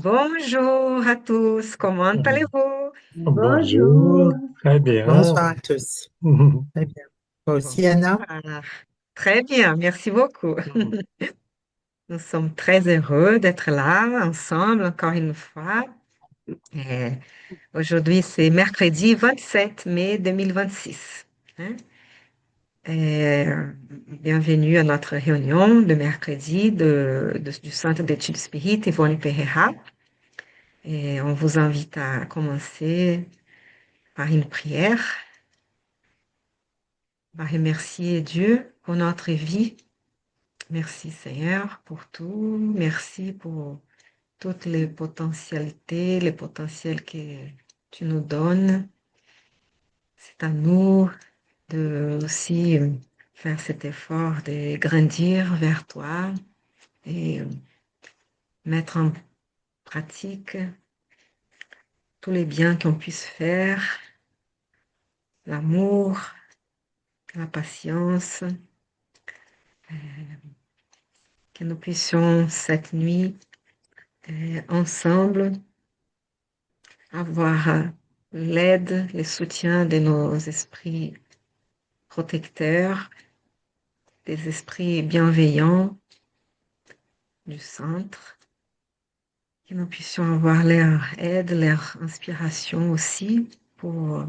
Bonjour à tous, comment allez-vous? Bonjour, Très bien. bonsoir à tous. Très bien. Toi aussi, Anna? Bonsoir. Très bien, merci beaucoup. Nous sommes très heureux d'être là ensemble encore une fois. Et aujourd'hui, c'est mercredi 27 mai 2026. Hein? Et, bienvenue à notre réunion de mercredi du Centre d'études spirites Yvonne Pereira. Et on vous invite à commencer par une prière. On va remercier Dieu pour notre vie. Merci Seigneur pour tout. Merci pour toutes les potentialités, les potentiels que tu nous donnes. C'est à nous de aussi faire cet effort de grandir vers toi et mettre en pratique tous les biens qu'on puisse faire, l'amour, la patience, que nous puissions cette nuit ensemble avoir l'aide, le soutien de nos esprits protecteurs, des esprits bienveillants du centre, que nous puissions avoir leur aide, leur inspiration aussi pour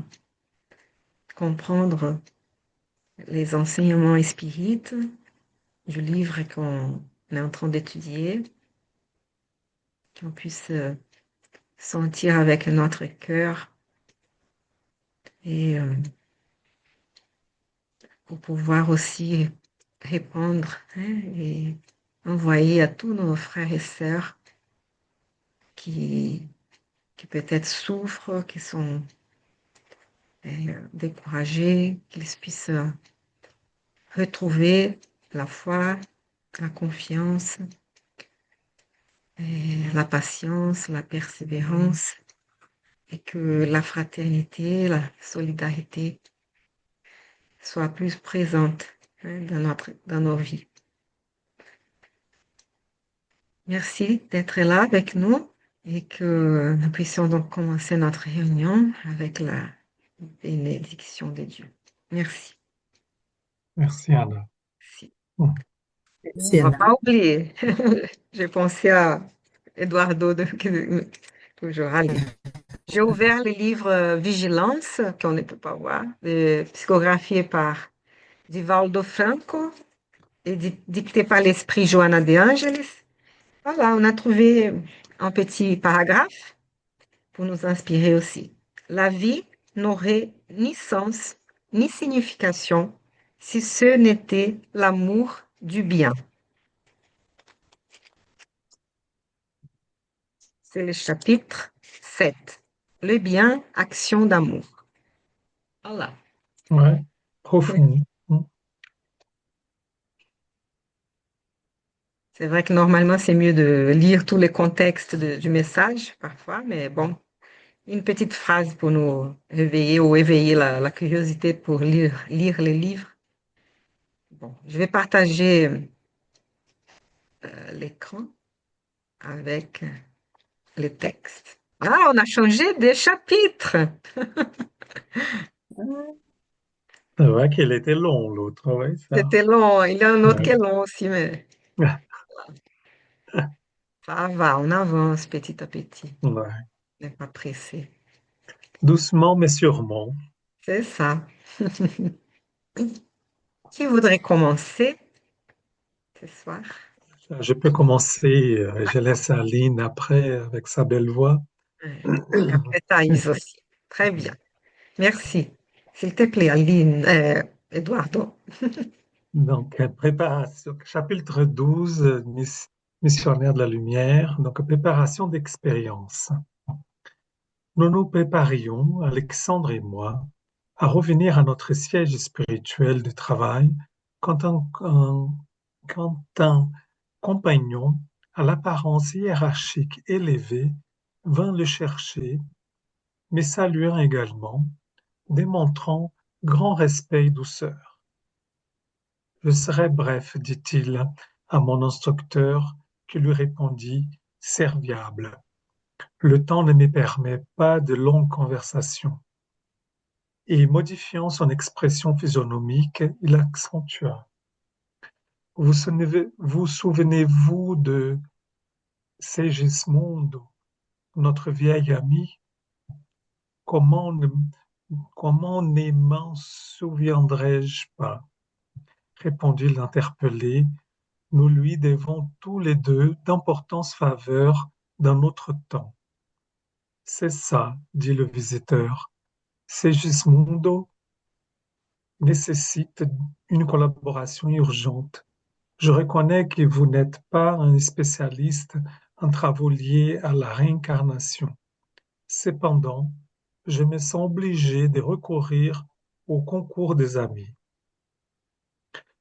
comprendre les enseignements spirites du livre qu'on est en train d'étudier, qu'on puisse sentir avec notre cœur et pour pouvoir aussi répondre et envoyer à tous nos frères et sœurs qui, qui peut-être souffrent, qui sont découragés, qu'ils puissent retrouver la foi, la confiance, la patience, la persévérance, et que la fraternité, la solidarité soient plus présentes dans nos vies. Merci d'être là avec nous et que nous puissions donc commencer notre réunion avec la bénédiction de Dieu. Merci. Merci, Anna. Merci. On Merci, ne va Anna. pas oublier. J'ai pensé à Eduardo, toujours. Allez. J'ai ouvert le livre Vigilance, qu'on ne peut pas voir, psychographié par Divaldo Franco et dicté par l'esprit Joana de Angelis. Voilà, on a trouvé un petit paragraphe pour nous inspirer aussi. La vie n'aurait ni sens ni signification si ce n'était l'amour du bien. C'est le chapitre 7. Le bien, action d'amour. Voilà. Ouais, profond. C'est vrai que normalement, c'est mieux de lire tous les contextes du message parfois, mais bon, une petite phrase pour nous réveiller ou éveiller la curiosité pour lire les livres. Bon, je vais partager l'écran avec le texte. Ah, on a changé de chapitre. C'est vrai qu'il était long, l'autre, oui, ça. C'était long. Il y a un autre qui est Ouais. long aussi, mais ça va, on avance petit à petit. Ouais. On n'est pas pressé. Doucement, mais sûrement. C'est ça. Qui voudrait commencer ce soir? Je peux commencer, je laisse Aline après avec sa belle voix. Et après Thaïs aussi. Très bien. Merci. S'il te plaît, Aline, Eduardo. Donc, préparation, chapitre 12, missionnaire de la lumière. Donc, préparation d'expérience. Nous nous préparions, Alexandre et moi, à revenir à notre siège spirituel de travail quand un compagnon à l'apparence hiérarchique élevée vint le chercher, mais saluant également, démontrant grand respect et douceur. Je serai bref, dit-il à mon instructeur, qui lui répondit, serviable. Le temps ne me permet pas de longues conversations. Et modifiant son expression physionomique, il accentua. Vous souvenez-vous de Segismundo, notre vieil ami? Comment ne, comment ne m'en souviendrais-je pas? Répondit l'interpellé. Nous lui devons tous les deux d'importantes faveurs dans notre temps. C'est ça, dit le visiteur. Segismundo nécessite une collaboration urgente. Je reconnais que vous n'êtes pas un spécialiste en travaux liés à la réincarnation. Cependant, je me sens obligé de recourir au concours des amis.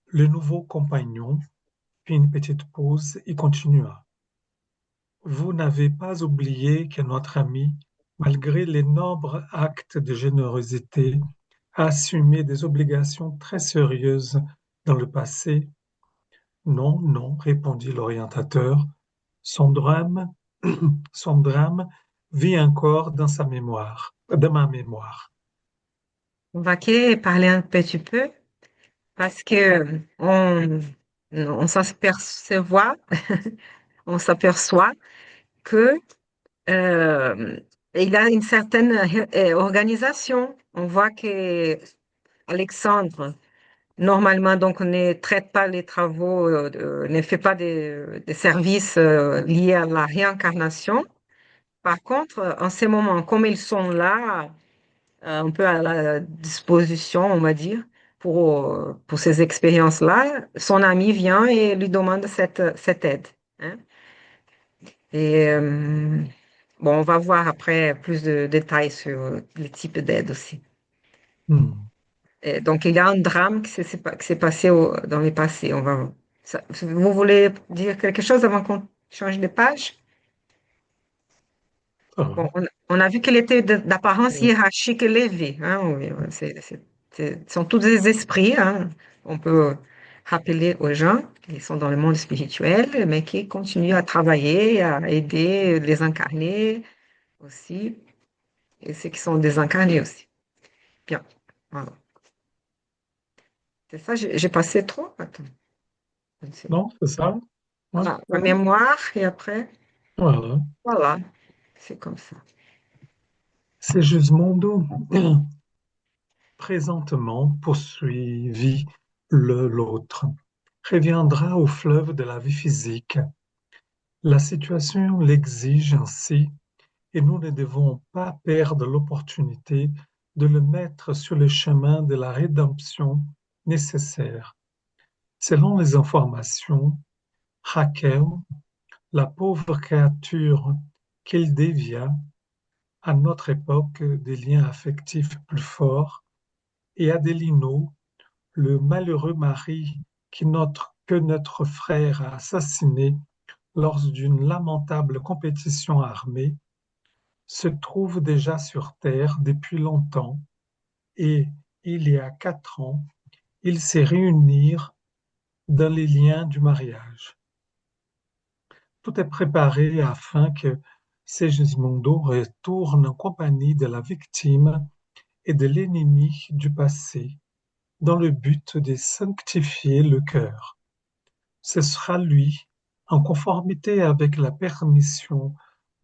Le nouveau compagnon fit une petite pause et continua. Vous n'avez pas oublié que notre ami, malgré les nombreux actes de générosité, a assumé des obligations très sérieuses dans le passé. Non, non, répondit l'orientateur. Son drame, son drame vit encore dans ma mémoire. On va parler un petit peu parce que on s'aperçoit, on s'aperçoit que il a une certaine organisation. On voit que Alexandre, normalement, donc, ne traite pas les travaux, ne fait pas des services liés à la réincarnation. Par contre, en ces moments, comme ils sont là, un peu à la disposition, on va dire, pour ces expériences-là, son ami vient et lui demande cette aide, hein. Et bon, on va voir après plus de détails sur les types d'aide aussi. Hmm. Et donc, il y a un drame qui s'est passé dans le passé. Vous voulez dire quelque chose avant qu'on change de page? Ça Bon, va. on a vu qu'il était d'apparence Oui. hiérarchique élevée, hein, oui, ouais, ce sont tous des esprits, hein. On peut rappeler aux gens qui sont dans le monde spirituel, mais qui continuent à travailler, à aider les incarnés aussi, et ceux qui sont désincarnés aussi. Bien, voilà. C'est ça, j'ai passé trop? Attends, je ne sais pas. Non, c'est ça. Ouais, Voilà, c'est la bon. mémoire, et après, Voilà. voilà, c'est comme ça. C'est Gismondo. Présentement, poursuivit l'autre, reviendra au fleuve de la vie physique. La situation l'exige ainsi, et nous ne devons pas perdre l'opportunité de le mettre sur le chemin de la rédemption nécessaire. Selon les informations, Raquel, la pauvre créature qu'il dévia, à notre époque des liens affectifs plus forts, et Adelino, le malheureux mari que notre frère a assassiné lors d'une lamentable compétition armée, se trouve déjà sur Terre depuis longtemps et, il y a 4 ans, ils se réunirent dans les liens du mariage. Tout est préparé afin que Segismundo retourne en compagnie de la victime et de l'ennemi du passé, dans le but de sanctifier le cœur. Ce sera lui, en conformité avec la permission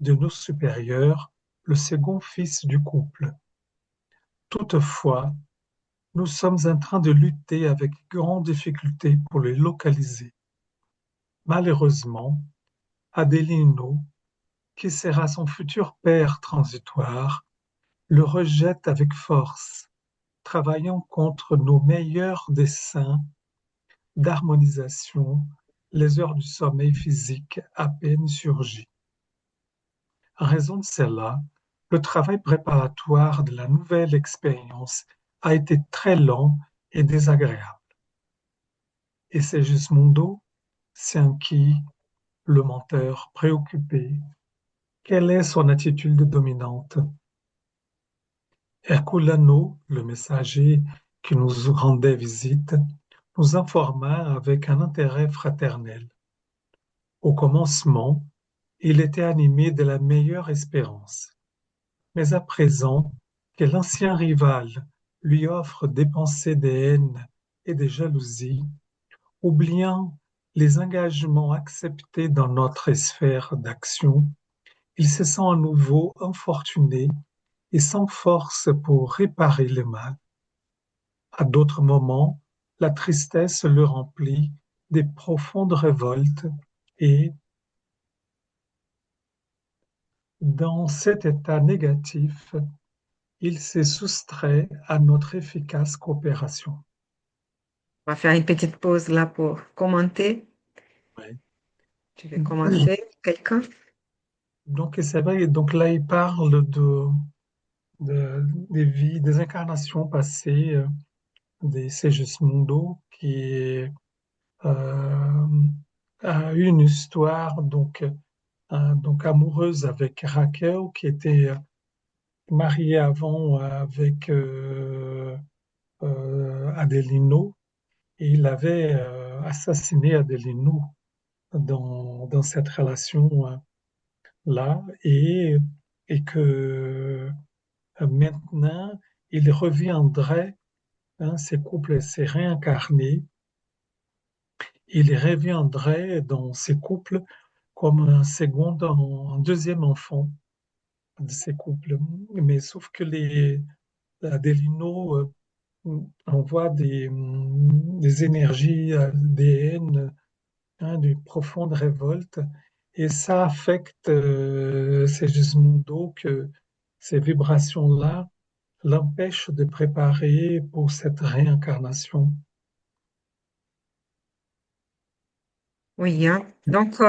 de nos supérieurs, le second fils du couple. Toutefois, nous sommes en train de lutter avec grande difficulté pour le localiser. Malheureusement, Adelino, qui sera son futur père transitoire, le rejette avec force, travaillant contre nos meilleurs desseins d'harmonisation, les heures du sommeil physique à peine surgies. En raison de cela, le travail préparatoire de la nouvelle expérience a été très lent et désagréable. Et Segismundo s'inquiète, le menteur préoccupé. Quelle est son attitude dominante? Herculano, le messager qui nous rendait visite, nous informa avec un intérêt fraternel. Au commencement, il était animé de la meilleure espérance. Mais à présent que l'ancien rival lui offre des pensées de haine et de jalousie, oubliant les engagements acceptés dans notre sphère d'action, il se sent à nouveau infortuné et sans force pour réparer le mal. À d'autres moments, la tristesse le remplit de profondes révoltes et, dans cet état négatif, il s'est soustrait à notre efficace coopération. On va faire une petite pause là pour commenter. Ouais. Tu veux commencer, quelqu'un? Donc, c'est vrai, donc là, il parle des vies, des incarnations passées de Segismundo qui euh, a eu une histoire donc amoureuse avec Raquel qui était mariée avant avec Adelino et il avait assassiné Adelino dans cette relation-là et que maintenant il reviendrait, hein, ces couples s'est réincarné, il reviendrait dans ces couples comme un second, un deuxième enfant de ces couples. Mais sauf que Adelino envoie des énergies, des haines, hein, de profondes révoltes, et ça affecte Segismundo que ces vibrations-là l'empêchent de préparer pour cette réincarnation. Oui, hein. Donc,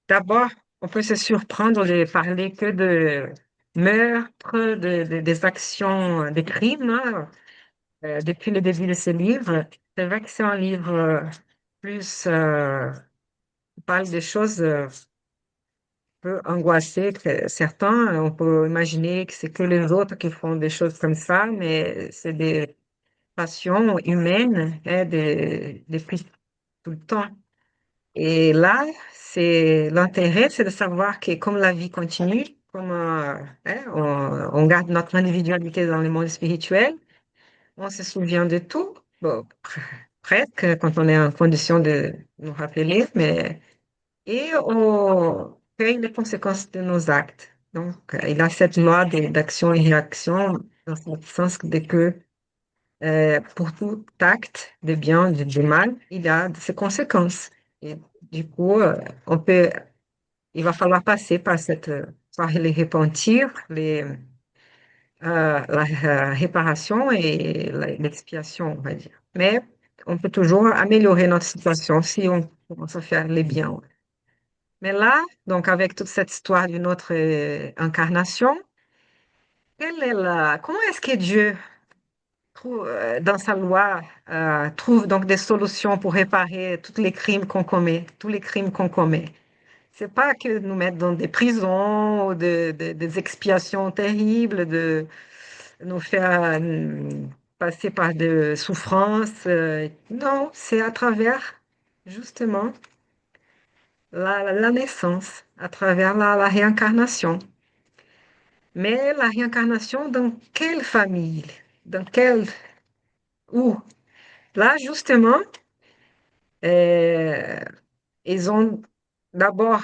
d'abord, on peut se surprendre de parler que de meurtres, des actions, des crimes, hein, depuis le début de ce livre. C'est vrai que c'est un livre plus qui parle des choses peu angoissées que certains. On peut imaginer que c'est que les autres qui font des choses comme ça, mais c'est des passions humaines, hein, depuis tout le temps. Et là, c'est l'intérêt, c'est de savoir que comme la vie continue, comme hein, on garde notre individualité dans le monde spirituel, on se souvient de tout, bon, presque quand on est en condition de nous rappeler, mais et on paye les conséquences de nos actes. Donc, il y a cette loi d'action et réaction dans le sens de que pour tout acte de bien, de mal, il y a ses conséquences. Et du coup, il va falloir passer par par les repentir, la réparation et l'expiation, on va dire. Mais on peut toujours améliorer notre situation si on commence à faire les biens. Mais là, donc avec toute cette histoire d'une autre incarnation, comment est-ce que Dieu dans sa loi, trouve donc des solutions pour réparer tous les crimes qu'on commet, tous les crimes qu'on commet. C'est pas que nous mettre dans des prisons ou des expiations terribles, de nous faire passer par des souffrances. Non, c'est à travers justement la naissance, à travers la réincarnation. Mais la réincarnation dans quelle famille? Dans quelle... Où? Là, justement, euh, ils ont d'abord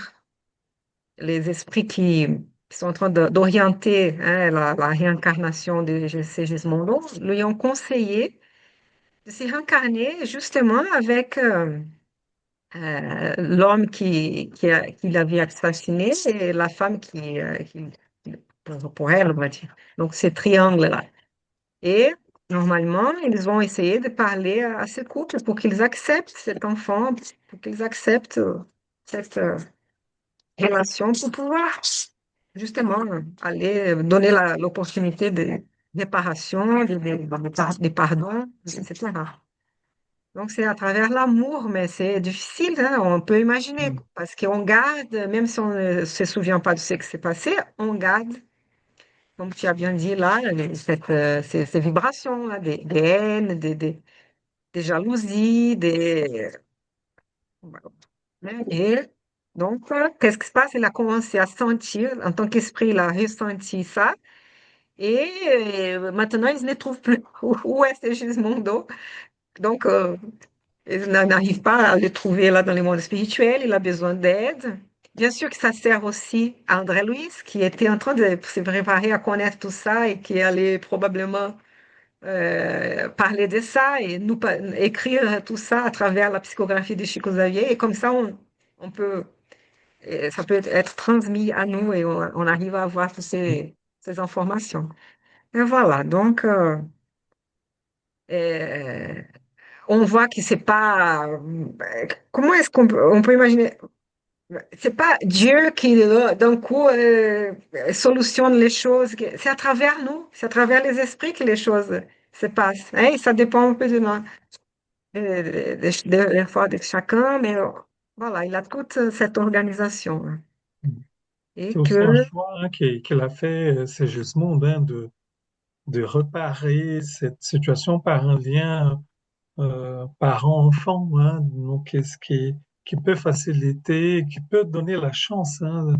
les esprits qui sont en train d'orienter hein, la réincarnation de Sigismondo, lui ont conseillé de se réincarner justement avec l'homme qui l'avait assassiné et la femme pour elle, on va dire. Donc, ce triangle-là. Et normalement, ils vont essayer de parler à ce couple pour qu'ils acceptent cet enfant, pour qu'ils acceptent cette relation pour pouvoir justement aller donner l'opportunité de réparation, de pardon, etc. Donc, c'est à travers l'amour, mais c'est difficile, hein, on peut imaginer, Mm. parce qu'on garde, même si on ne se souvient pas de ce qui s'est passé, on garde, comme tu as bien dit là, ces vibrations-là, des haines, des jalousies, et Donc, qu'est-ce qui se passe? Il a commencé à sentir, en tant qu'esprit, il a ressenti ça. Et maintenant, il ne trouve plus où est Segismundo. Donc, il n'arrive pas à le trouver là dans le monde spirituel. Il a besoin d'aide. Bien sûr que ça sert aussi à André Luiz, qui était en train de se préparer à connaître tout ça et qui allait probablement parler de ça et écrire tout ça à travers la psychographie de Chico Xavier. Et comme ça, on peut, ça peut être transmis à nous et on arrive à avoir toutes ces informations. Et voilà, donc euh, on voit que c'est pas. Comment est-ce on peut imaginer? C'est pas Dieu qui, d'un coup, solutionne les choses. C'est à travers nous, c'est à travers les esprits que les choses se passent. Hein. Et ça dépend un peu de l'effort de chacun, mais voilà, il a toute cette organisation. Hein. Et C'est aussi un que, choix hein, qu'il a fait, Segismundo, hein, de réparer cette situation par un lien parent-enfant, hein, donc qui peut faciliter, qui peut donner la chance, hein,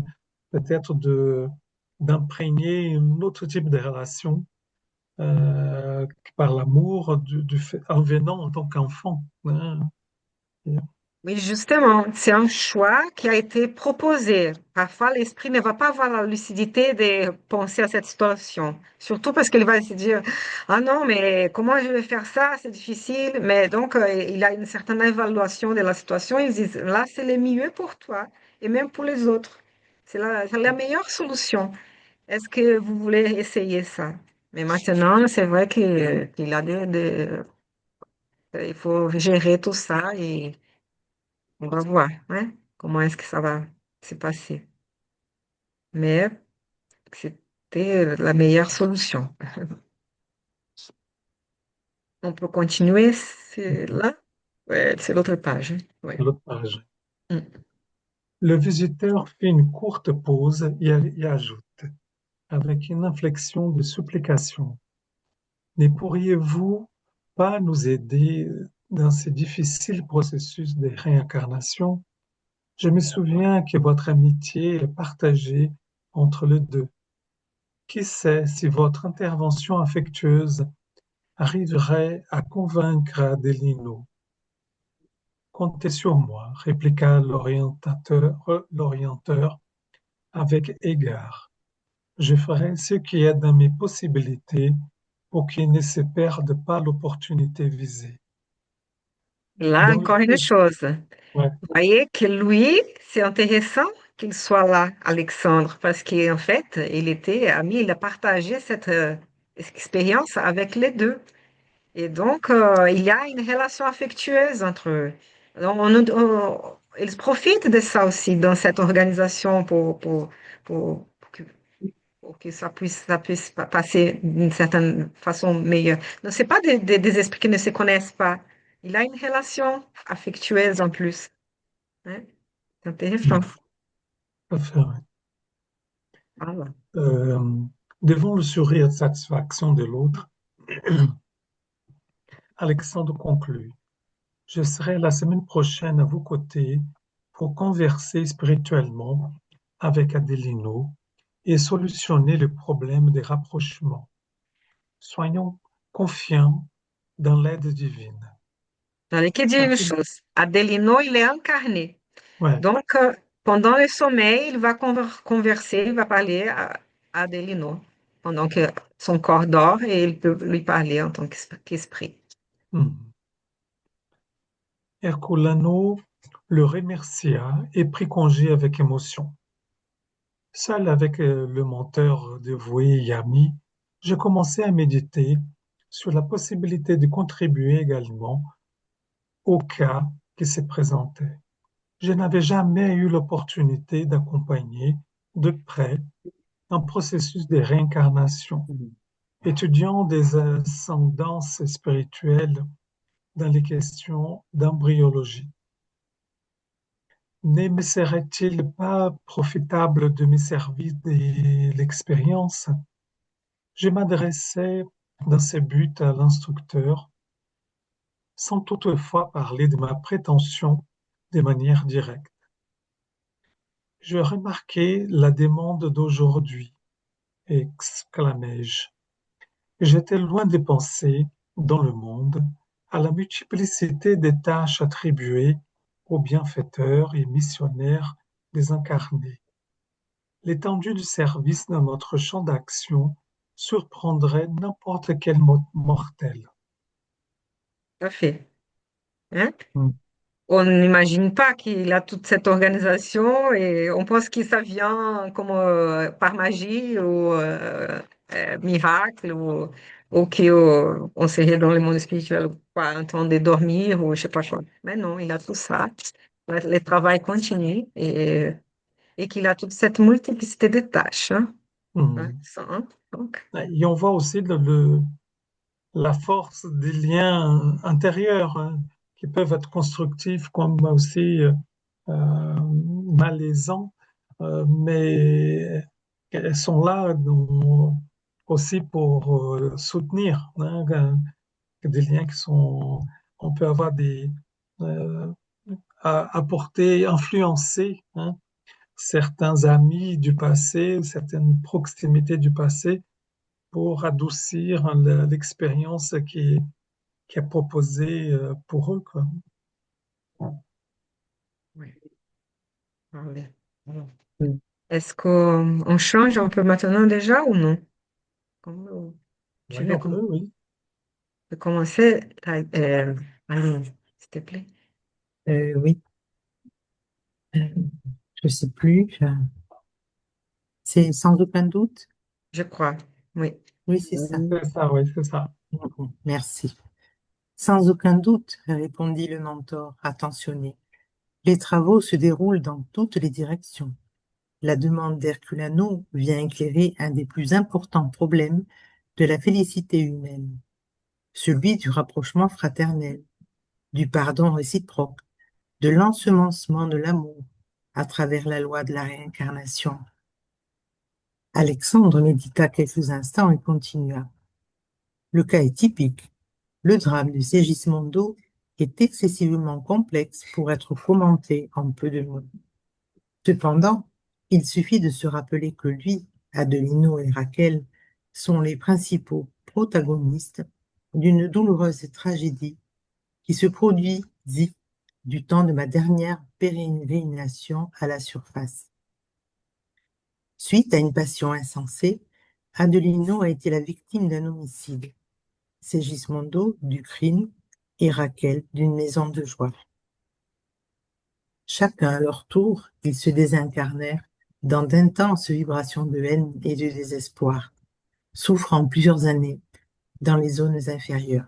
peut-être d'imprégner un autre type de relation par l'amour du fait, en venant en tant qu'enfant. Hein. oui, justement, c'est un choix qui a été proposé. Parfois, l'esprit ne va pas avoir la lucidité de penser à cette situation. Surtout parce qu'il va se dire, ah non, mais comment je vais faire ça? C'est difficile. Mais donc, il a une certaine évaluation de la situation. Il dit, là, c'est le mieux pour toi et même pour les autres. C'est la meilleure solution. Est-ce que vous voulez essayer ça? Mais maintenant, c'est vrai qu'il a il faut gérer tout ça et on va voir, hein, comment est-ce que ça va se passer. Mais c'était la meilleure solution. On peut continuer, c'est là? Ouais, c'est l'autre page. Hein. Ouais. L'autre page. Mm. Le visiteur fait une courte pause et ajoute, avec une inflexion de supplication. Ne pourriez-vous pas nous aider dans ce difficile processus de réincarnation? Je me souviens que votre amitié est partagée entre les deux. Qui sait si votre intervention affectueuse arriverait à convaincre Adelino? Comptez sur moi, répliqua l'orienteur avec égard. Je ferai ce qui est dans mes possibilités pour qu'il ne se perde pas l'opportunité visée. Là, Dans le encore une livre, chose. ouais, Vous voyez que lui, c'est intéressant qu'il soit là, Alexandre, parce qu'en fait, il était ami, il a partagé cette expérience avec les deux. Et donc, il y a une relation affectueuse entre eux. Donc, ils profitent de ça aussi dans cette organisation pour que ça puisse passer d'une certaine façon meilleure. Donc, ce pas des esprits qui ne se connaissent pas. Il a une relation affectueuse en plus. Hein. C'est intéressant. tout à fait, ouais. Voilà. Euh, Devant le sourire de satisfaction de l'autre, Alexandre conclut. Je serai la semaine prochaine à vos côtés pour converser spirituellement avec Adelino et solutionner le problème des rapprochements. Soyons confiants dans l'aide divine. Allez, que dit une Adel- chose. Adelino, il est incarné. Ouais, Donc, pendant le sommeil, il va converser, il va parler à Adelino, pendant que son corps dort et il peut lui parler en tant qu'esprit. hmm. Herculano le remercia et prit congé avec émotion. Seul avec le menteur dévoué et ami, je commençais à méditer sur la possibilité de contribuer également au cas qui se présentait. Je n'avais jamais eu l'opportunité d'accompagner de près un processus de réincarnation, étudiant des ascendances spirituelles dans les questions d'embryologie. Ne me serait-il pas profitable de me servir de l'expérience? Je m'adressais dans ce but à l'instructeur, sans toutefois parler de ma prétention de manière directe. Je remarquai la demande d'aujourd'hui, exclamai-je. J'étais loin de penser, dans le monde, à la multiplicité des tâches attribuées aux bienfaiteurs et missionnaires désincarnés. L'étendue du service dans notre champ d'action surprendrait n'importe quel mortel. Tout à fait. Hein? Mm. On n'imagine pas qu'il a toute cette organisation et on pense que ça vient comme par magie ou miracle ou qu'on serait dans le monde spirituel pas en train de dormir ou je sais pas quoi. Mais non, il a tout ça. Le travail continue et qu'il a toute cette multiplicité de tâches. Hein. Hein, Mhm. ça, hein. Donc, Et on voit aussi la force des liens intérieurs, hein, qui peuvent être constructifs comme aussi malaisants, mais elles sont là aussi pour soutenir, hein, des liens qui sont, on peut avoir euh, apporter, influencer, hein, certains amis du passé, certaines proximités du passé pour adoucir l'expérience qui est proposée pour eux, quoi. oui. Allez. Alors, Mm. est-ce qu'on change un peu maintenant déjà ou non? Comme, tu Oui, veux on peut, oui. commencer? Allez, s'il te plaît. Oui, euh, je sais plus. C'est sans aucun doute. Je crois, oui. Oui, c'est ça. C'est ça, oui, c'est ça. Merci. Sans aucun doute, répondit le mentor, attentionné. Les travaux se déroulent dans toutes les directions. La demande d'Herculano vient éclairer un des plus importants problèmes de la félicité humaine, celui du rapprochement fraternel, du pardon réciproque, de l'ensemencement de l'amour à travers la loi de la réincarnation. Alexandre médita quelques instants et continua. Le cas est typique. Le drame du Segismondo est excessivement complexe pour être commenté en peu de mots. Cependant, il suffit de se rappeler que lui, Adelino et Raquel sont les principaux protagonistes d'une douloureuse tragédie qui se produisit du temps de ma dernière pérégrination à la surface. Suite à une passion insensée, Adelino a été la victime d'un homicide, Segismondo du crime et Raquel d'une maison de joie. Chacun à leur tour, ils se désincarnèrent dans d'intenses vibrations de haine et de désespoir, souffrant plusieurs années dans les zones inférieures.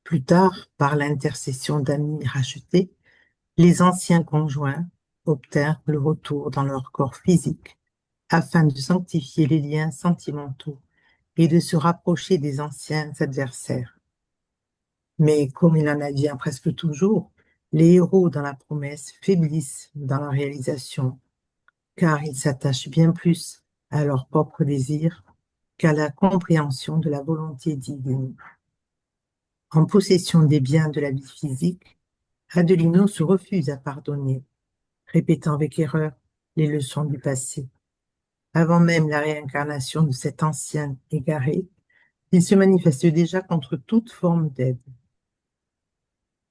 Plus tard, par l'intercession d'amis rachetés, les anciens conjoints obtinrent le retour dans leur corps physique afin de sanctifier les liens sentimentaux et de se rapprocher des anciens adversaires. Mais comme il en advient presque toujours, les héros dans la promesse faiblissent dans la réalisation, car ils s'attachent bien plus à leurs propres désirs qu'à la compréhension de la volonté divine. En possession des biens de la vie physique, Adelino se refuse à pardonner, répétant avec erreur les leçons du passé. Avant même la réincarnation de cet ancien égaré, il se manifeste déjà contre toute forme d'aide.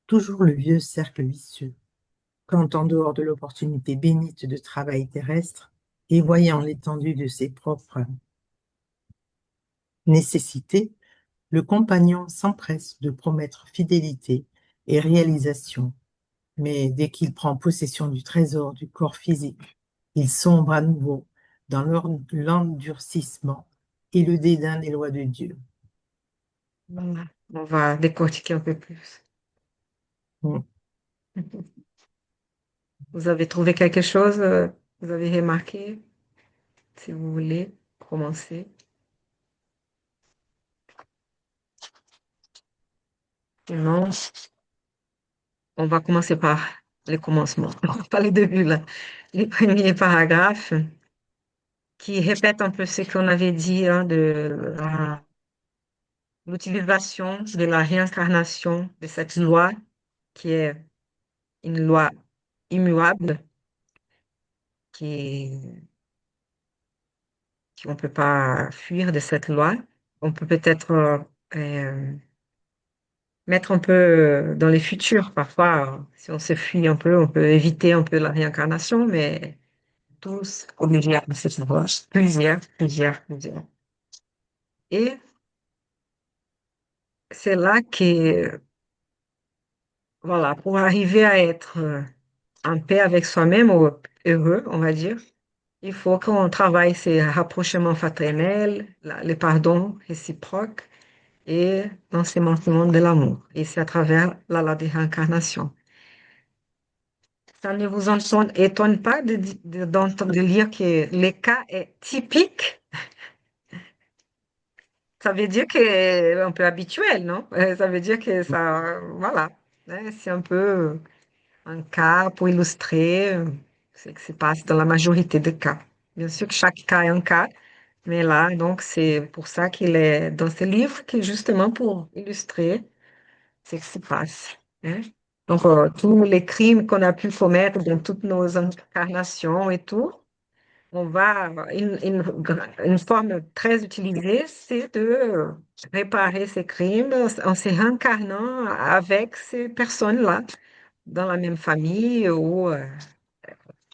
Toujours le vieux cercle vicieux, quand en dehors de l'opportunité bénite de travail terrestre, et voyant l'étendue de ses propres nécessités, le compagnon s'empresse de promettre fidélité et réalisation, mais dès qu'il prend possession du trésor du corps physique, il sombre à nouveau dans l'endurcissement et le dédain des lois de Dieu. Voilà. On va décortiquer un peu plus. Mm. Vous avez trouvé quelque chose, vous avez remarqué, si vous voulez commencer. Sinon, on va commencer par le commencement, pas le début là. Les premiers paragraphes qui répètent un peu ce qu'on avait dit hein, de l'utilisation de la réincarnation de cette loi qui est une loi immuable qui, qu'on ne peut pas fuir de cette loi. On peut peut-être euh, mettre un peu dans les futurs. Parfois, si on se fuit un peu, on peut éviter un peu la réincarnation, mais tous obligés à se savoir. Plusieurs. Et c'est là que, voilà, pour arriver à être en paix avec soi-même ou heureux, on va dire, il faut qu'on travaille ces rapprochements fraternels, les pardons réciproques et l'enseignement de l'amour. Et c'est à travers la loi des réincarnations. Ça ne vous étonne pas de lire que le cas est typique. Ça veut dire que c'est un peu habituel, non? Ça veut dire que ça, voilà, hein, c'est un peu un cas pour illustrer ce qui se passe dans la majorité des cas. Bien sûr que chaque cas est un cas, mais là, donc, c'est pour ça qu'il est dans ce livre, qui est justement pour illustrer ce qui se passe, hein. Donc, tous les crimes qu'on a pu commettre dans toutes nos incarnations et tout, on va, une forme très utilisée, c'est de réparer ces crimes en se réincarnant avec ces personnes-là, dans la même famille ou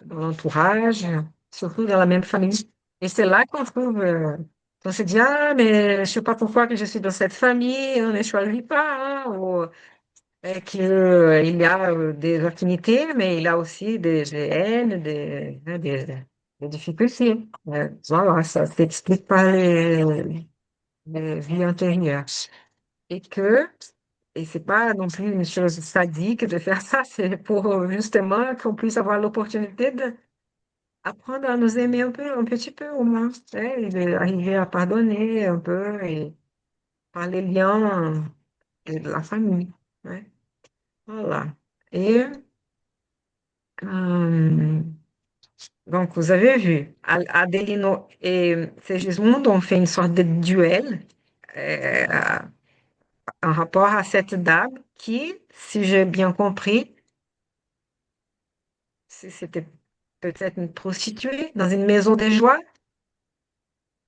dans l'entourage, surtout dans la même famille. Et c'est là qu'on trouve, on se dit, ah, mais je ne sais pas pourquoi que je suis dans cette famille, on ne choisit pas, hein, ou qu'il y a des affinités, mais il y a aussi des haines, des difficultés. Voilà, ça s'explique par les vies antérieures. Et que, et c'est pas non plus une chose sadique de faire ça, c'est pour justement qu'on puisse avoir l'opportunité d'apprendre à nous aimer un petit peu au moins, hein, et d'arriver à pardonner un peu et par les liens de la famille. Ouais. Voilà. Et euh, donc, vous avez vu, Adelino et Segismundo ont fait une sorte de duel euh, en rapport à cette dame qui, si j'ai bien compris, c'était peut-être une prostituée dans une maison des joies.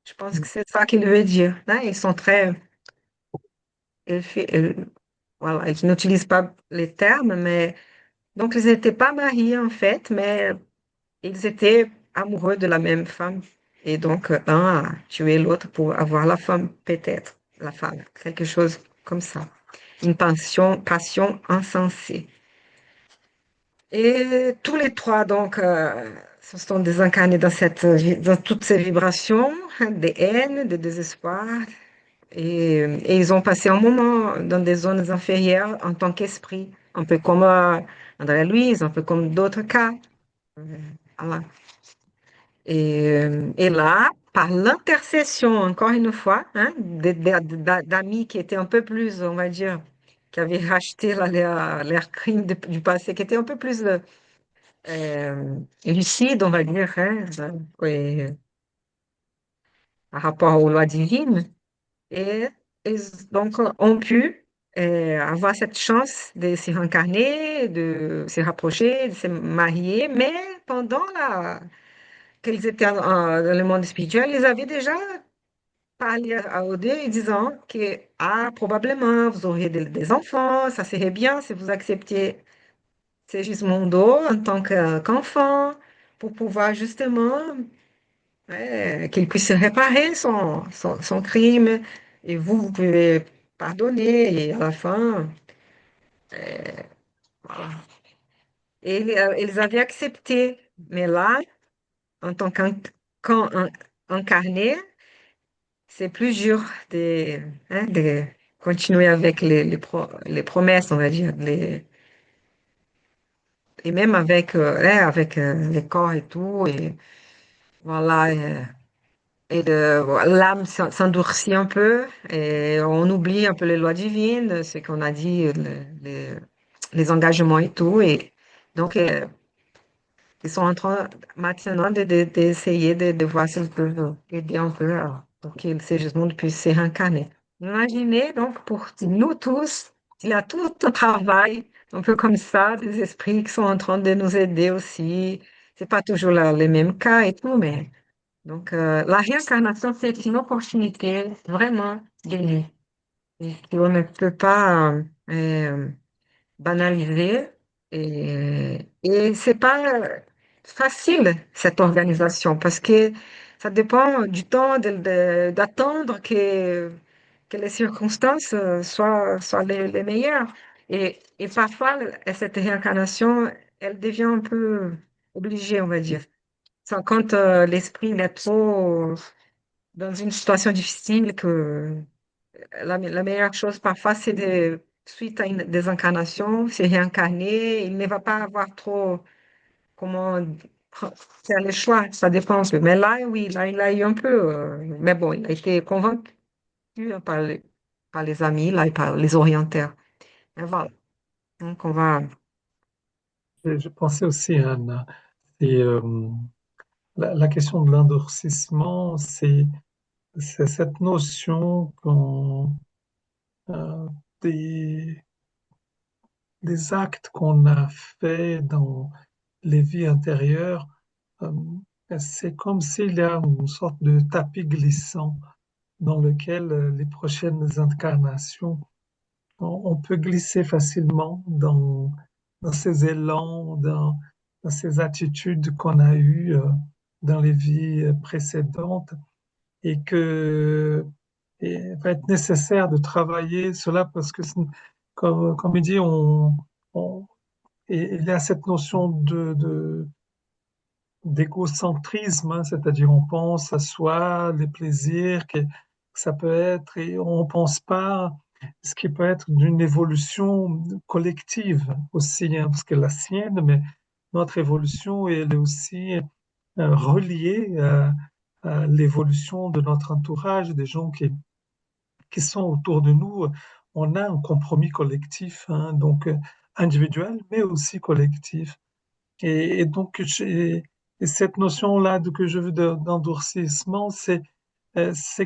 Je pense que c'est ça qu'il veut dire, hein. Ils sont très... ils fait- voilà, ils n'utilisent pas les termes, mais... Donc, ils n'étaient pas mariés, en fait, mais ils étaient amoureux de la même femme. Et donc, un a tué l'autre pour avoir la femme, peut-être, la femme, quelque chose comme ça. Une passion insensée. Et tous les trois, donc, se sont désincarnés dans toutes ces vibrations, hein, des haines, des désespoirs. Et ils ont passé un moment dans des zones inférieures en tant qu'esprit, un peu comme André Louise, un peu comme d'autres cas. Voilà. Et là, par l'intercession, encore une fois, hein, d'amis qui étaient un peu plus, on va dire, qui avaient racheté là, leurs crimes du passé, qui étaient un peu plus lucides, on va dire, hein, et, par rapport aux lois divines, et ils donc ont pu avoir cette chance de se réincarner, de se rapprocher, de se marier, mais pendant qu'ils étaient dans le monde spirituel, ils avaient déjà parlé à eux deux et disant que ah, probablement vous auriez des enfants, ça serait bien si vous acceptiez Segismundo en tant qu'enfant pour pouvoir justement qu'il puisse réparer son crime et vous pouvez pardonner et à la fin, voilà. Et ils avaient accepté, mais là, en tant qu'incarné, c'est plus dur de continuer avec les promesses, on va dire, et même avec, avec les corps et tout. Et voilà, l'âme s'endurcit un peu et on oublie un peu les lois divines, ce qu'on a dit, les engagements et tout. Et donc, ils sont en train maintenant d'essayer de voir s'ils peuvent aider un peu pour que ce monde puisse se réincarner. Imaginez donc pour nous tous, il y a tout un travail un peu comme ça, des esprits qui sont en train de nous aider aussi, c'est pas toujours les mêmes cas et tout, mais donc la réincarnation, c'est une opportunité vraiment gagnée et qu'on ne peut pas banalisé et c'est pas facile cette organisation parce que ça dépend du temps d'attendre que les circonstances soient les meilleures. Et parfois, cette réincarnation, elle devient un peu obligée, on va dire. Quand l'esprit il est trop dans une situation difficile que la meilleure chose parfois, c'est suite à une désincarnation, c'est réincarner. Il ne va pas avoir trop comment faire les choix. Ça dépend un peu. Mais là, oui, là, il a eu un peu. Mais bon, il a été convaincu hein, par les amis, là, et par les orienteurs. Mais voilà. Donc, on va. Et je pensais aussi, Anne, c'est, la question de l'endurcissement, c'est cette notion euh, des, des actes qu'on a faits dans les vies antérieures, euh, c'est comme s'il y a une sorte de tapis glissant dans lequel les prochaines incarnations, on peut glisser facilement dans ces élans, dans ces attitudes qu'on a eues dans les vies précédentes et que il va être nécessaire de travailler cela parce que, comme il dit, et il y a cette notion d'égocentrisme, hein, c'est-à-dire on pense à soi, les plaisirs que ça peut être, et on pense pas ce qui peut être d'une évolution collective aussi, hein, parce que la sienne, mais notre évolution, elle est aussi reliée à l'évolution de notre entourage, des gens qui sont autour de nous. On a un compromis collectif, hein, donc individuel, mais aussi collectif. Et donc, et cette notion-là que je veux d'endurcissement, c'est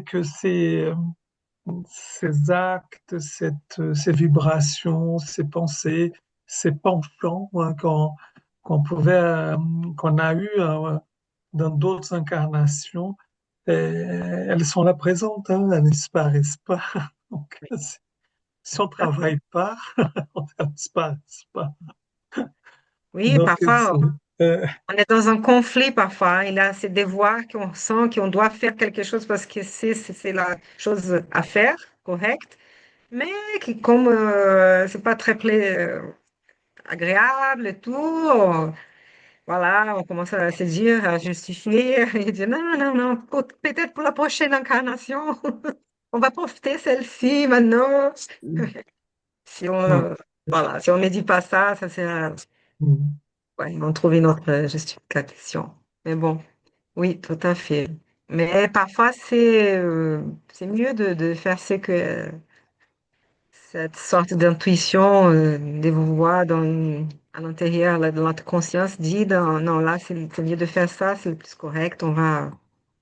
que ces actes, ces vibrations, ces pensées, ces penchants hein, qu'on a eu dans d'autres incarnations, elles sont là présentes, hein, elles ne disparaissent pas. Donc, si on ne travaille pas, on ne disparaissent pas. Oui, Donc, parfois, on est dans un conflit parfois. Il y a ces devoirs qu'on sent qu'on doit faire quelque chose parce que c'est la chose à faire, correcte, mais qui, comme c'est pas très agréable et tout, voilà, on commence à se dire, à justifier, et dire non, non, non, peut-être pour la prochaine incarnation, on va profiter celle-ci maintenant. Si on, ouais. voilà, si on ne dit pas ça, ça c'est, Mm. ouais, ils vont trouver notre justification. Mais bon, oui, tout à fait. Mais parfois, c'est mieux de faire ce que cette sorte d'intuition, de voix à l'intérieur là, de notre conscience dit, non, là, c'est mieux de faire ça, c'est le plus correct, on va...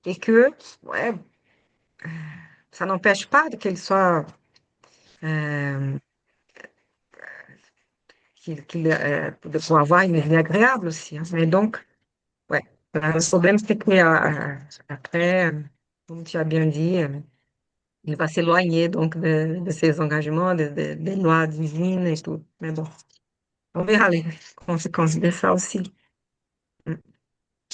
Et que, ouais, ça n'empêche pas qu'il soit... euh, pour avoir une vie agréable aussi. Hein. Mais donc, ouais, le problème, c'est qu'après, comme tu as bien dit, il va s'éloigner donc de ses engagements, des lois divines et tout. Mais bon. On verra les conséquences de ça aussi. Mm.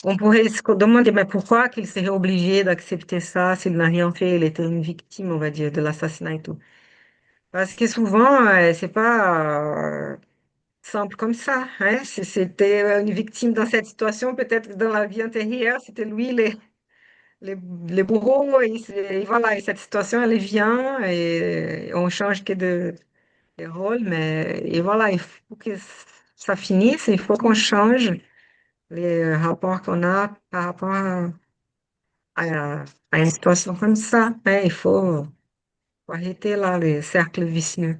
On pourrait se demander, mais pourquoi qu'il serait obligé d'accepter ça s'il n'a rien fait, il était une victime, on va dire, de l'assassinat et tout. Parce que souvent, c'est pas simple comme ça. Hein. Si c'était une victime dans cette situation, peut-être dans la vie antérieure, c'était lui les bourreaux, et voilà, et cette situation, elle vient, et on change que de rôle, mais et voilà, il faut que ça finisse, il faut qu'on change les rapports qu'on a par rapport à une situation comme ça. Hein, faut arrêter là les cercles vicieux.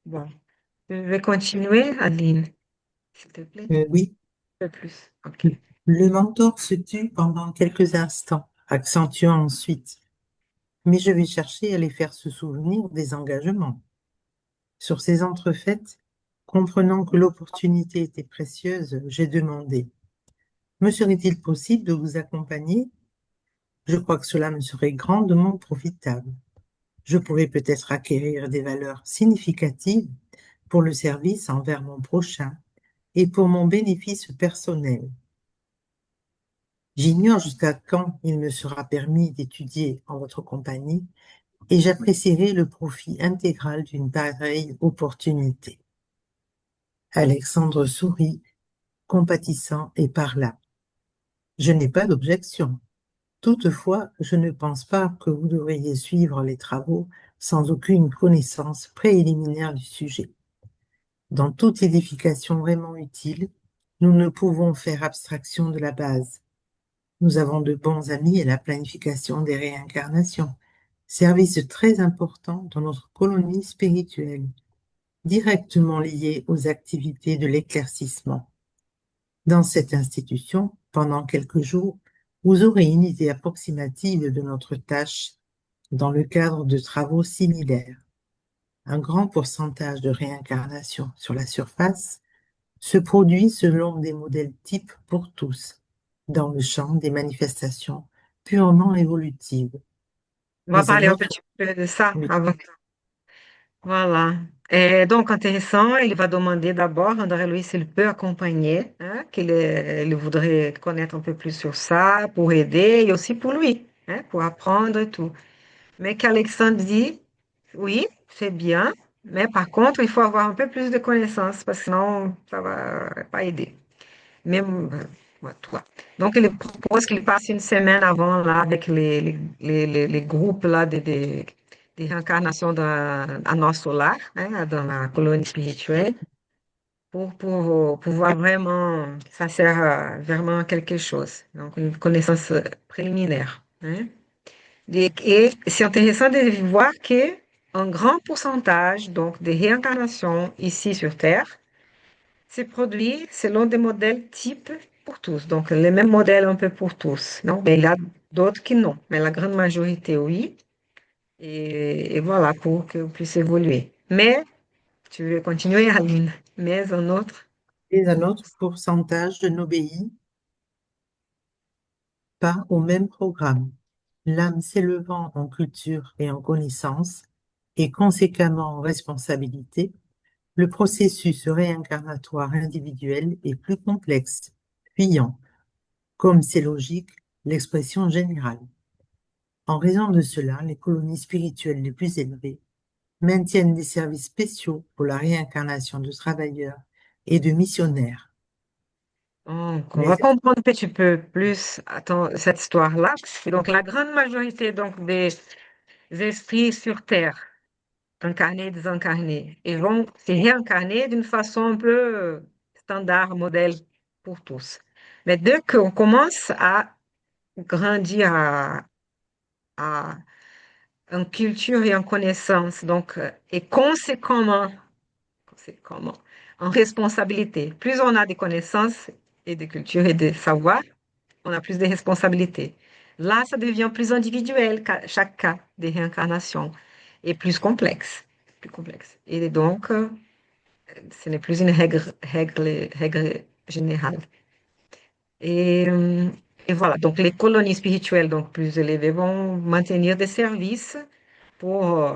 Bon, je vais continuer, Aline, s'il te plaît. Oui, Un peu plus. OK. le mentor se tut pendant quelques instants, accentuant ensuite. Mais je vais chercher à les faire se souvenir des engagements. Sur ces entrefaites, Comprenant que l'opportunité était précieuse, j'ai demandé: me serait-il possible de vous accompagner? Je crois que cela me serait grandement profitable. Je pourrais peut-être acquérir des valeurs significatives pour le service envers mon prochain et pour mon bénéfice personnel. J'ignore jusqu'à quand il me sera permis d'étudier en votre compagnie et j'apprécierai le profit intégral d'une pareille opportunité. Alexandre sourit, compatissant, et parla: je n'ai pas d'objection. Toutefois, je ne pense pas que vous devriez suivre les travaux sans aucune connaissance préliminaire du sujet. Dans toute édification vraiment utile, nous ne pouvons faire abstraction de la base. Nous avons de bons amis à la planification des réincarnations, service très important dans notre colonie spirituelle, directement lié aux activités de l'éclaircissement. Dans cette institution, pendant quelques jours, vous aurez une idée approximative de notre tâche dans le cadre de travaux similaires. Un grand pourcentage de réincarnation sur la surface se produit selon des modèles types pour tous, dans le champ des manifestations purement évolutives. On va Mais un parler un autre, petit peu de ça oui, avant. Voilà. Donc, intéressant, il va demander d'abord, André-Louis, s'il peut accompagner, hein, il voudrait connaître un peu plus sur ça pour aider et aussi pour lui, hein, pour apprendre et tout. Mais qu'Alexandre dit, oui, c'est bien, mais par contre, il faut avoir un peu plus de connaissances parce que sinon, ça va pas aider. Même toi. Donc, il propose qu'il passe une semaine avant là avec les groupes là des réincarnations à nosso solar, hein, dans la colonie spirituelle, pour pouvoir vraiment, ça sert vraiment à quelque chose. Donc, une connaissance préliminaire. Hein. Et c'est intéressant de voir que un grand pourcentage donc des réincarnations ici sur Terre c'est produit selon des modèles types pour tous. Donc, les mêmes modèles un peu pour tous. Non? Mais il y a d'autres qui non. Mais la grande majorité, oui. Et voilà, pour que vous puissiez évoluer. Mais, tu veux continuer, Aline. Mais un autre. et un autre pourcentage n'obéit pas au même programme. L'âme s'élevant en culture et en connaissance, et conséquemment en responsabilité, le processus réincarnatoire individuel est plus complexe, fuyant, comme c'est logique, l'expression générale. En raison de cela, les colonies spirituelles les plus élevées maintiennent des services spéciaux pour la réincarnation de travailleurs et de missionnaires. Donc, on Les va comprendre un petit peu plus cette histoire-là. Et donc, la grande majorité donc, des esprits sur Terre, incarnés et désincarnés, ils vont se réincarner d'une façon un peu standard, modèle pour tous. Mais dès qu'on commence à grandir en culture et en connaissance, donc, et conséquemment, en responsabilité. Plus on a de connaissances et de culture et de savoir, on a plus de responsabilités. Là, ça devient plus individuel, chaque cas de réincarnation, et plus complexe. Plus complexe. Et donc, ce n'est plus une règle générale. Et, euh, et voilà, donc les colonies spirituelles donc plus élevées vont maintenir des services pour,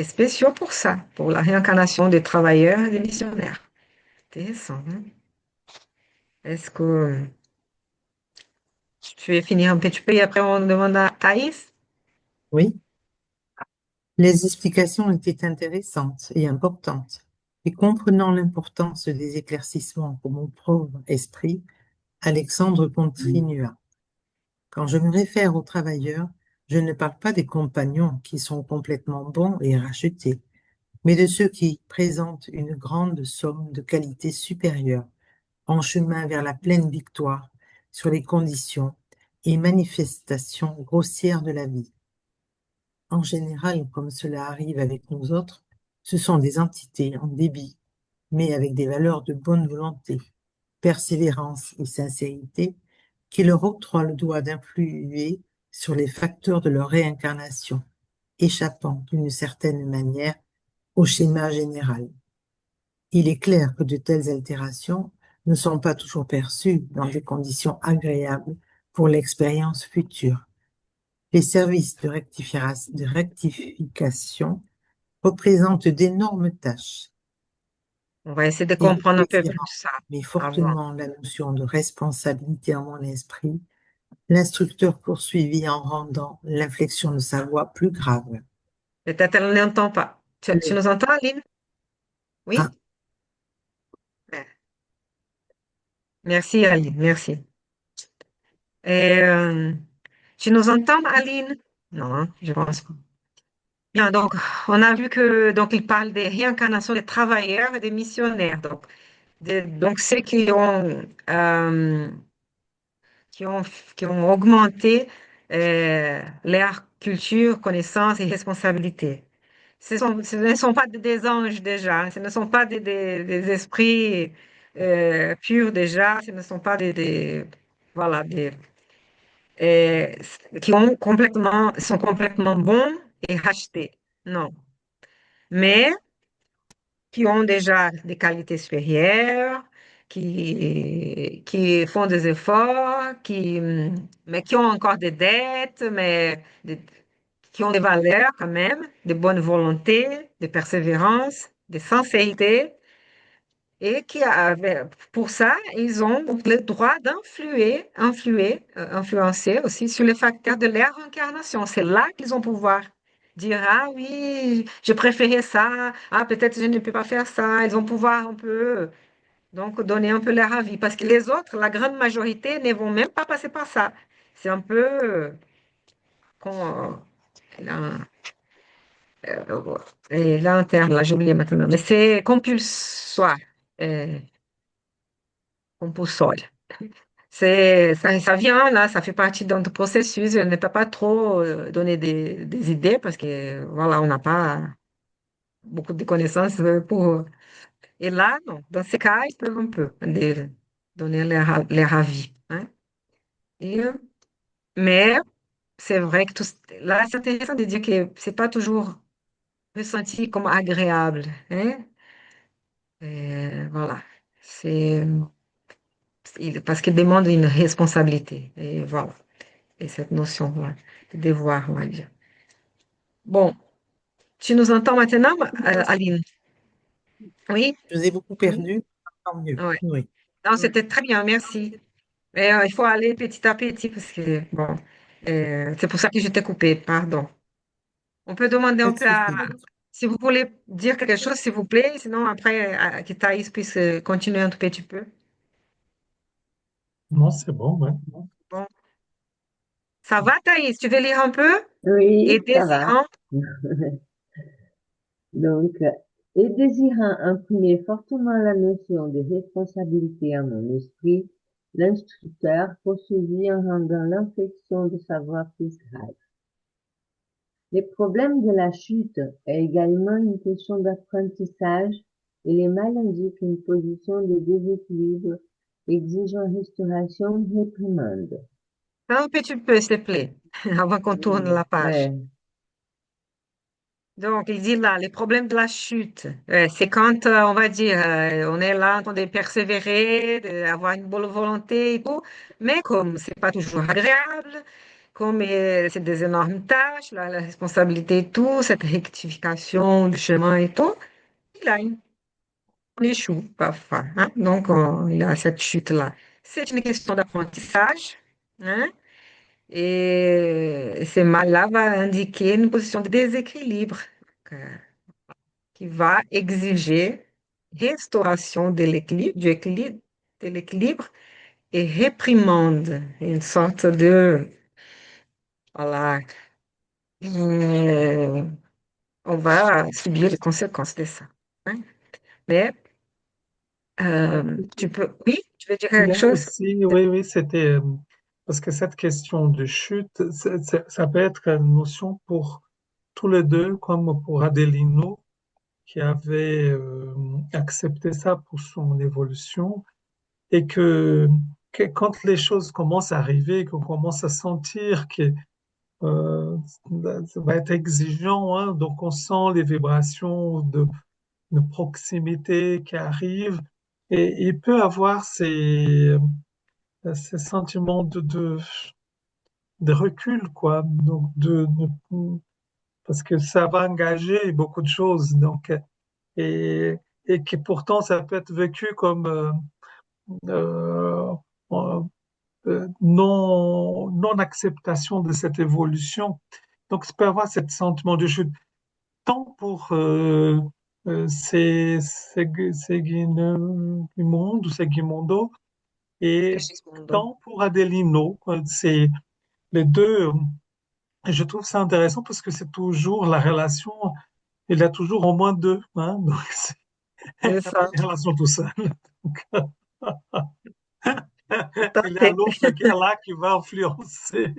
spéciaux pour ça, pour la réincarnation des travailleurs et des missionnaires. Intéressant, hein? Est-ce que tu veux finir un petit peu et après on demande à Thaïs? Oui, les explications étaient intéressantes et importantes, et comprenant l'importance des éclaircissements pour mon pauvre esprit, Alexandre continua. Quand je me réfère aux travailleurs, je ne parle pas des compagnons qui sont complètement bons et rachetés, mais de ceux qui présentent une grande somme de qualités supérieures en chemin vers la pleine victoire sur les conditions et manifestations grossières de la vie. En général, comme cela arrive avec nous autres, ce sont des entités en débit, mais avec des valeurs de bonne volonté, persévérance et sincérité, qui leur octroient le droit d'influer sur les facteurs de leur réincarnation, échappant d'une certaine manière au schéma général. Il est clair que de telles altérations ne sont pas toujours perçues dans des conditions agréables pour l'expérience future. Les services de rectification représentent d'énormes tâches. On va essayer de comprendre un peu plus Réfléchissant, ça mais avant. fortement la notion de responsabilité en mon esprit, l'instructeur poursuivit en rendant l'inflexion de sa voix plus grave. Peut-être elle n'entend pas. Tu Le nous entends, Aline? A. Oui? Ouais. Merci, Aline, merci. Et, tu nous entends, Aline? Non, hein, je pense pas. Bien, donc, on a vu que donc il parle des réincarnations des travailleurs et des missionnaires. Donc ceux qui ont, qui ont augmenté leur culture, connaissances et responsabilités. Ce ne sont pas des anges déjà, hein, ce ne sont pas des esprits purs déjà, ce ne sont pas voilà, euh, qui sont complètement bons et rachetés. Non. Mais qui ont déjà des qualités supérieures, qui font des efforts, mais qui ont encore des dettes, qui ont des valeurs quand même, de bonne volonté, de persévérance, de sincérité, et pour ça, ils ont donc le droit influencer aussi sur les facteurs de leur incarnation. C'est là qu'ils ont pouvoir dire, ah oui, je préférais ça, ah peut-être je ne peux pas faire ça. Ils vont pouvoir un peu, donc, donner un peu leur avis. Parce que les autres, la grande majorité, ne vont même pas passer par ça. C'est un peu, qu'on- là, et là, un terme, là, j'ai oublié maintenant, mais c'est compulsoire, euh, compulsoire. Ça vient là, ça fait partie de notre processus. Je ne peux pas trop donner des idées parce que voilà, on n'a pas beaucoup de connaissances pour. Et là, non, dans ces cas, ils peuvent un peu donner leur avis, hein. Et, mais c'est vrai que là, c'est intéressant de dire que c'est pas toujours ressenti comme agréable, hein. Voilà, c'est parce qu'il demande une responsabilité. Et voilà. Et cette notion-là de devoir, on va dire. Bon, tu nous entends maintenant, Aline? Oui? Je vous ai beaucoup Oui? perdu, tant mieux. Ouais. Oui. Non, c'était très bien, merci. Mais il faut aller petit à petit parce que, bon, c'est pour ça que je t'ai coupé, pardon. On peut demander Pas un de peu à... souci. Si vous voulez dire quelque chose, s'il vous plaît, sinon après, que Thaïs puisse continuer un tout petit peu. Non, c'est bon, ouais. Bon, ça va, Thaïs? Tu veux lire un peu? Et Oui, ça va. désirant? Donc, et désirant imprimer fortement la notion de responsabilité à mon esprit, l'instructeur poursuivit en rendant l'inflexion de sa voix plus grave. Les problèmes de la chute est également une question d'apprentissage et les mal indiquent une position de déséquilibre exigeant restauration réprimande. Un petit peu, s'il te plaît, avant qu'on tourne la page. Ouais, Donc, il dit là, les problèmes de la chute, c'est quand, on va dire, on est là en train de persévérer, d'avoir une bonne volonté et tout, mais comme c'est pas toujours agréable, comme c'est des énormes tâches, la responsabilité et tout, cette rectification du chemin et tout, il a une, on échoue parfois, hein. Donc, il a cette chute-là. C'est une question d'apprentissage, hein, et ce mal-là va indiquer une position de déséquilibre. Qui va exiger restauration de l'équilibre et réprimande, une sorte de, voilà, euh, on va subir les conséquences de ça, hein. Mais tu peux, oui, tu veux dire quelque Là chose? aussi, oui, oui, c'était parce que cette question de chute, ça peut être une notion pour tous les deux, comme pour Adelino, qui avait accepté ça pour son évolution, et que quand les choses commencent à arriver, qu'on commence à sentir que ça va être exigeant, hein, donc on sent les vibrations une proximité qui arrive et il peut avoir ces sentiments de recul, quoi. Donc parce que ça va engager beaucoup de choses. Donc, et, et que pourtant, ça peut être vécu comme euh, euh, non acceptation de cette évolution. Donc, ça peut avoir ce sentiment de chute, tant pour Segismundo ou Segismundo, et Segismundo. tant pour Adelino. C'est les deux. Et je trouve ça intéressant parce que c'est toujours la relation, il y a toujours au moins deux, hein, donc c'est C'est pas ça, une relation tout seul. Donc, tout à il y a fait. l'autre qui est là qui va influencer.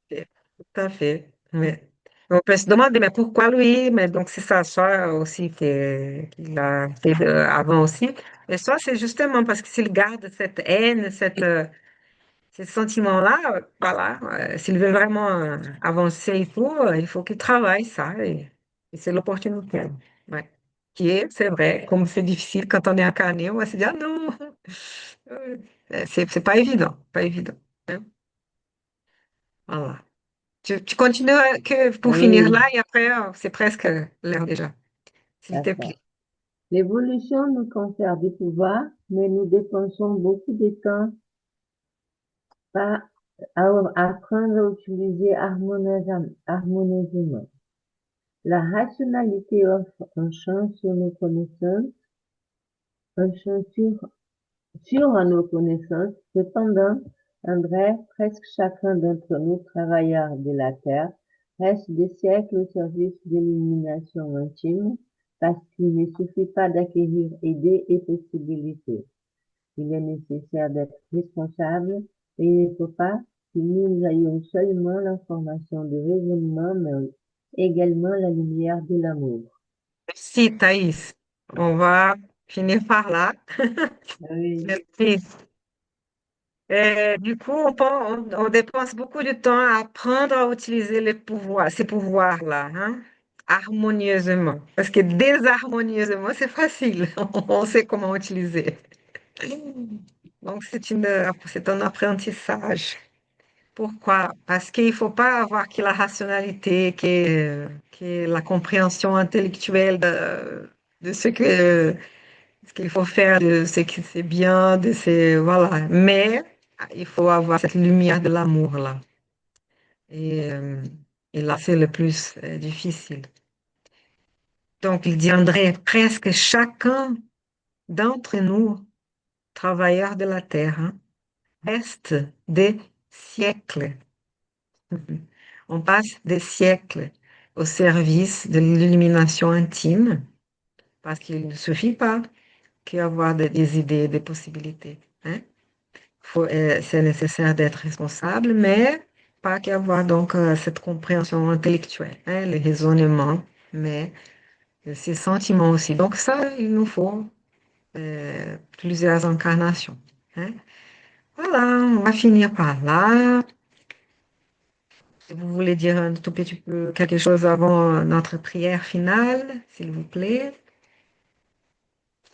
Tout à fait. Mais on peut se demander, mais pourquoi lui? Mais donc, c'est ça, soit aussi qu'il a fait avant aussi, mais soit c'est justement parce que s'il garde cette haine, ces sentiments-là, voilà, s'il veut vraiment avancer il faut qu'il travaille ça, et c'est l'opportunité. Ouais. Qui est, c'est vrai, comme c'est difficile quand on est incarné, on va se dire, ah non, Euh, c'est pas évident, pas évident. Hein. Voilà. Tu continues que Ah pour finir là oui, et après, c'est presque l'heure déjà, s'il te plaît. d'accord. L'évolution nous confère des pouvoirs, mais nous dépensons beaucoup de temps à apprendre à utiliser harmonieusement. La rationalité offre un champ sur nos connaissances, un champ sur nos connaissances. Cependant, André, presque chacun d'entre nous, travailleurs de la terre, reste des siècles au service de l'illumination intime, parce qu'il ne suffit pas d'acquérir idées et possibilités. Il est nécessaire d'être responsable et il ne faut pas que nous ayons seulement l'information de raisonnement, mais également la lumière de l'amour. Merci, Thaïs. On va finir par là. Ah oui, Merci. Du coup, on dépense beaucoup de temps à apprendre à utiliser les pouvoirs, ces pouvoirs-là, hein, harmonieusement. Parce que désharmonieusement, c'est facile. On sait comment utiliser. Donc, c'est un apprentissage. Pourquoi? Parce qu'il ne faut pas avoir que la rationalité, que la compréhension intellectuelle de ce qu'il faut faire, de ce qui c'est bien, voilà. Mais il faut avoir cette lumière de l'amour là. Et, euh, et là, c'est le plus difficile. Donc, il dit André, presque chacun d'entre nous, travailleurs de la terre, hein, reste des siècles. On passe des siècles au service de l'illumination intime, parce qu'il ne suffit pas qu'avoir des idées, des possibilités. Hein. C'est nécessaire d'être responsable, mais pas qu'avoir donc cette compréhension intellectuelle, hein, le raisonnement, mais ces sentiments aussi. Donc ça, il nous faut plusieurs incarnations. Hein. Voilà, on va finir par là. Si vous voulez dire un tout petit peu quelque chose avant notre prière finale, s'il vous plaît.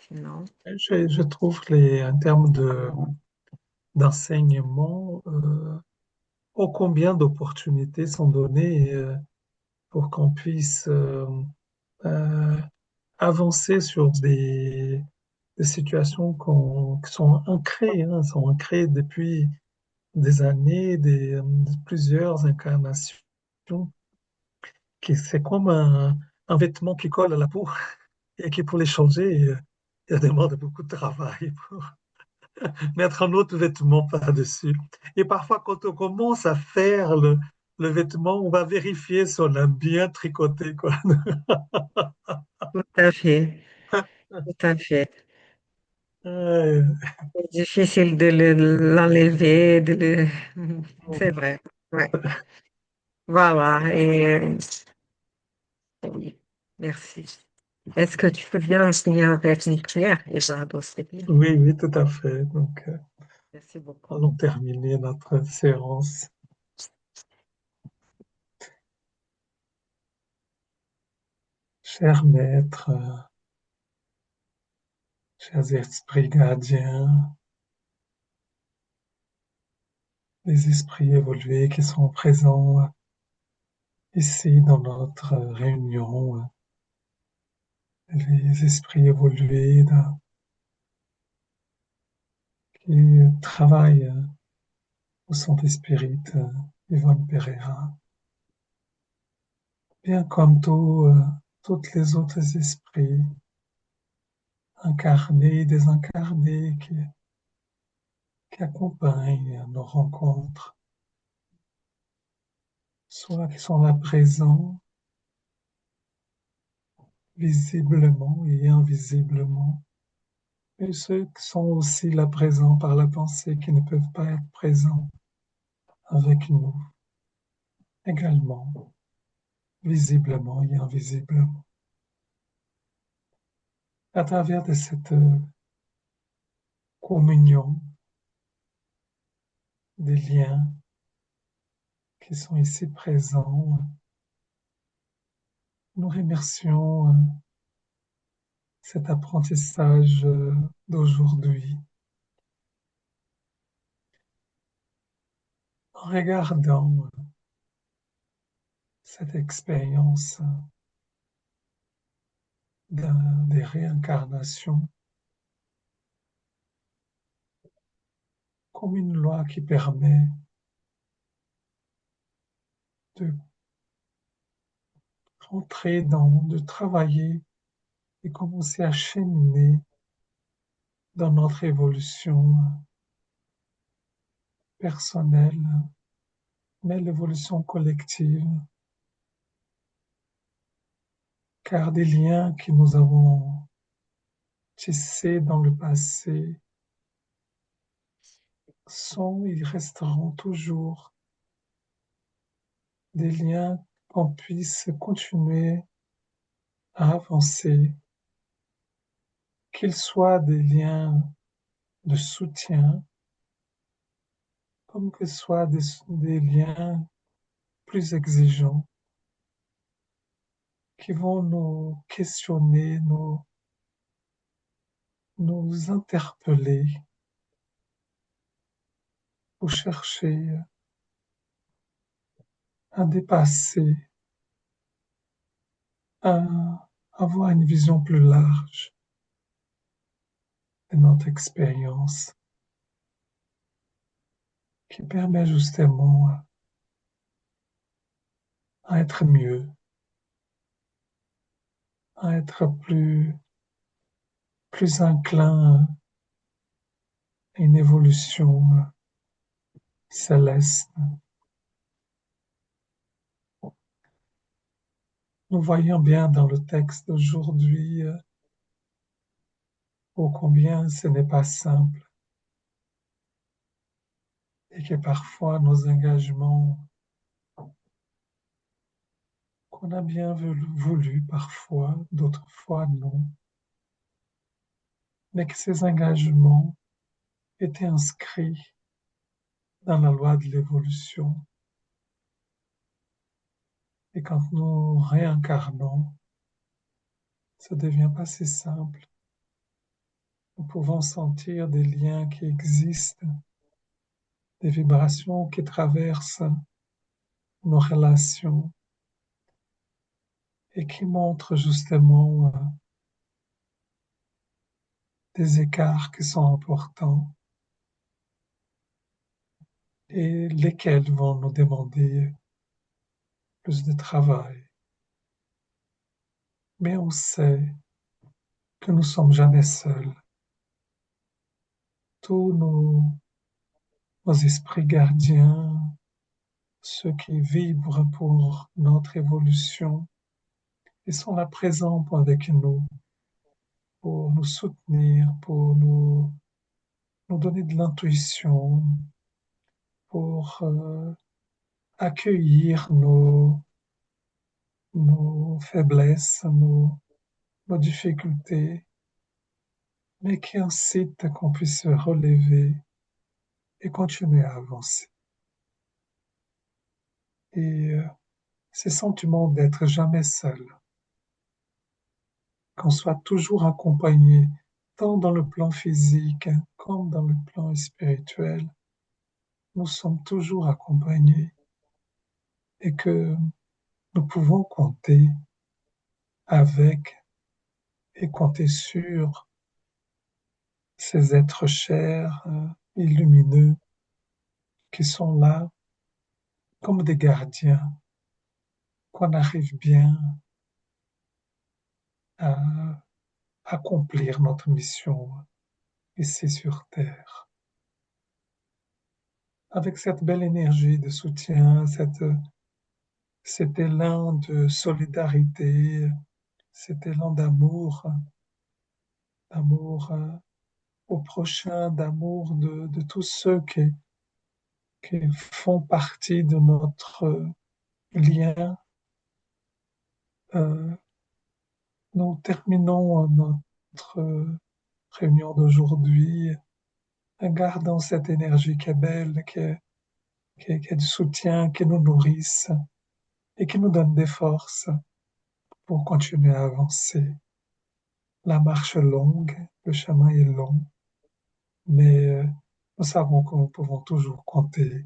Sinon, Je trouve en termes d'enseignement, ô combien d'opportunités sont données pour qu'on puisse euh, avancer sur des situations qui sont sont ancrées depuis des années, plusieurs incarnations, qui c'est comme un vêtement qui colle à la peau et qui pour les changer, il demande beaucoup de travail pour mettre un autre vêtement par-dessus. Et parfois, quand on commence à faire le vêtement, on va vérifier si on a bien tricoté, quoi. tout à fait, tout à fait. Euh, C'est difficile de l'enlever, C'est vrai. Ouais. Voilà. Oui, merci. Est-ce que tu peux bien signer avec une prière, Eduardo, s'il te plaît? oui, oui, tout à fait. Donc, Merci beaucoup. allons terminer notre séance. Chers maîtres, chers esprits gardiens, les esprits évolués qui sont présents ici dans notre réunion, les esprits évolués qui travaillent au Saint-Esprit, Yvonne Pereira, bien comme tous les autres esprits incarnés, désincarnés qui accompagnent nos rencontres, soit qui sont là présents, visiblement et invisiblement, et ceux qui sont aussi là présents par la pensée qui ne peuvent pas être présents avec nous également, visiblement et invisiblement. À travers de cette communion des liens qui sont ici présents, nous remercions cet apprentissage d'aujourd'hui en regardant cette expérience des réincarnations comme une loi qui permet de rentrer de travailler et commencer à cheminer dans notre évolution personnelle, mais l'évolution collective, car des liens que nous avons tissés dans le passé sont, ils resteront toujours des liens qu'on puisse continuer à avancer, qu'ils soient des liens de soutien, comme que ce soit des liens plus exigeants qui vont nous questionner, nous interpeller pour chercher à dépasser, à avoir une vision plus large de notre expérience qui permet justement à être mieux, à être plus inclin à une évolution céleste. Nous voyons bien dans le texte d'aujourd'hui ô combien ce n'est pas simple et que parfois nos engagements qu'on a bien voulu parfois, d'autres fois non, mais que ces engagements étaient inscrits dans la loi de l'évolution. Et quand nous réincarnons, ça ne devient pas si simple. Nous pouvons sentir des liens qui existent, des vibrations qui traversent nos relations et qui montrent justement des écarts qui sont importants et lesquels vont nous demander plus de travail. Mais on sait que nous ne sommes jamais seuls. Tous nos esprits gardiens, ceux qui vibrent pour notre évolution, ils sont là présents avec nous, pour nous soutenir, pour nous donner de l'intuition, pour accueillir nos faiblesses, nos difficultés, mais qui incitent qu'on puisse se relever et continuer à avancer. Et ce sentiment d'être jamais seul, qu'on soit toujours accompagné, tant dans le plan physique comme dans le plan spirituel. Nous sommes toujours accompagnés et que nous pouvons compter avec et compter sur ces êtres chers et lumineux qui sont là comme des gardiens, qu'on arrive bien à accomplir notre mission ici sur Terre. Avec cette belle énergie de soutien, cet élan de solidarité, cet élan d'amour au prochain, d'amour de tous ceux qui font partie de notre lien. Euh, Nous terminons notre réunion d'aujourd'hui en gardant cette énergie qui est belle, qui est du soutien, qui nous nourrisse et qui nous donne des forces pour continuer à avancer. La marche est longue, le chemin est long, mais nous savons que nous pouvons toujours compter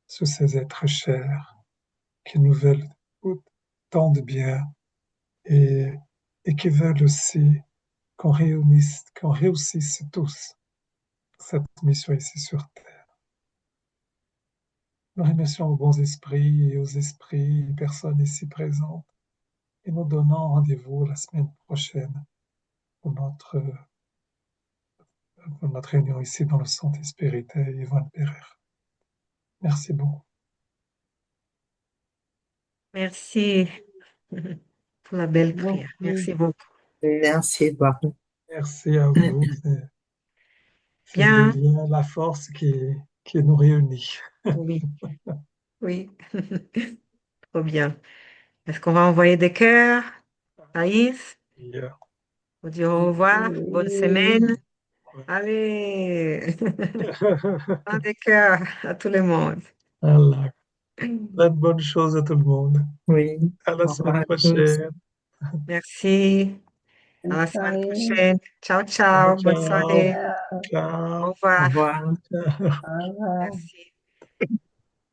sur ces êtres chers qui nous veulent tant de bien et, et qui veulent aussi qu'on réussisse tous cette mission ici sur Terre. Nous remercions aux bons esprits et aux esprits et personnes ici présentes et nous donnons rendez-vous la semaine prochaine pour notre réunion ici dans le Centre spirituel Yvonne Perrer. Merci beaucoup. Merci pour la belle prière. Merci Merci. beaucoup. Merci, Eduardo. Merci à vous. C'est le Bien, lien, la force qui nous réunit. oui, oui, trop bien. Est-ce qu'on va envoyer des cœurs, Thaïs, Et, pour dire au revoir, bonne semaine. ouais. Allez, un des cœurs à tout le monde. Voilà. Plein de bonnes choses à tout le monde. Oui, À la au revoir semaine à tous. prochaine. Merci. À Bonne la semaine soirée. prochaine. Ciao, Ciao, ciao. Bonne ciao. soirée. Ciao. Au Ciao. Au revoir. revoir. Ciao. Au revoir. Merci.